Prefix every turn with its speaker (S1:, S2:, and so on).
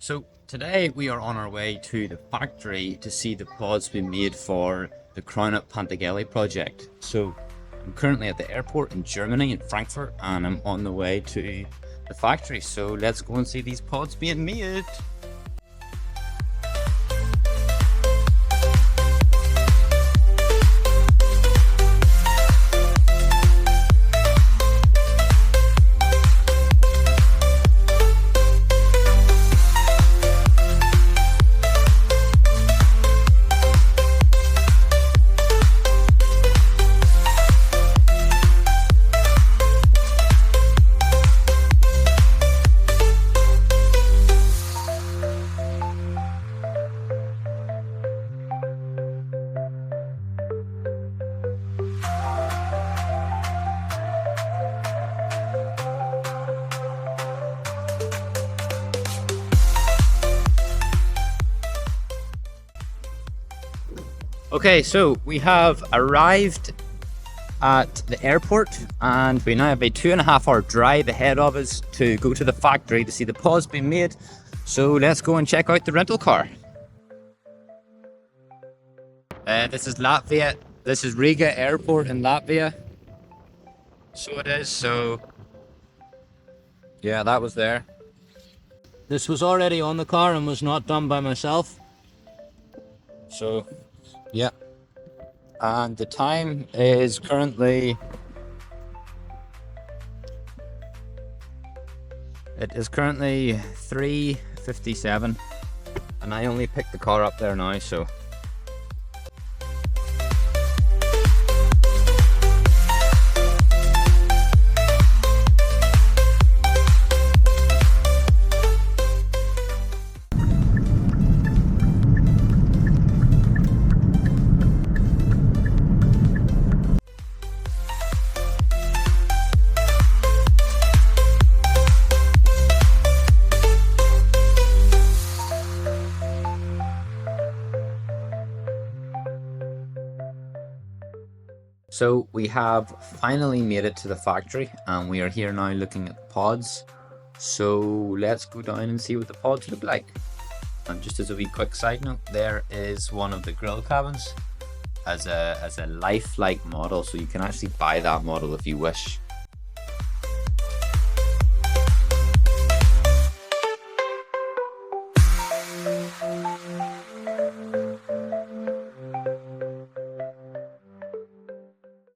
S1: So today we are on our way to the factory to see the pods being made for the Crown at Pantagelli project. So I'm currently at the airport in Germany, in Frankfurt, and I'm on the way to the factory. So let's go and see these pods being made. Okay, so we have arrived at the airport and we now have a 2.5 hour drive ahead of us to go to the factory to see the pods being made. So let's go and check out the rental car. This is Latvia. This is Riga Airport in Latvia. So it is, so yeah, that was there. This was already on the car and was not done by myself. So yeah, and the time is currently, it is currently 3:57 and I only picked the car up there now, so So we have finally made it to the factory and we are here now looking at the pods. So let's go down and see what the pods look like. And just as a wee quick side note, there is one of the grill cabins as a lifelike model. So you can actually buy that model if you wish.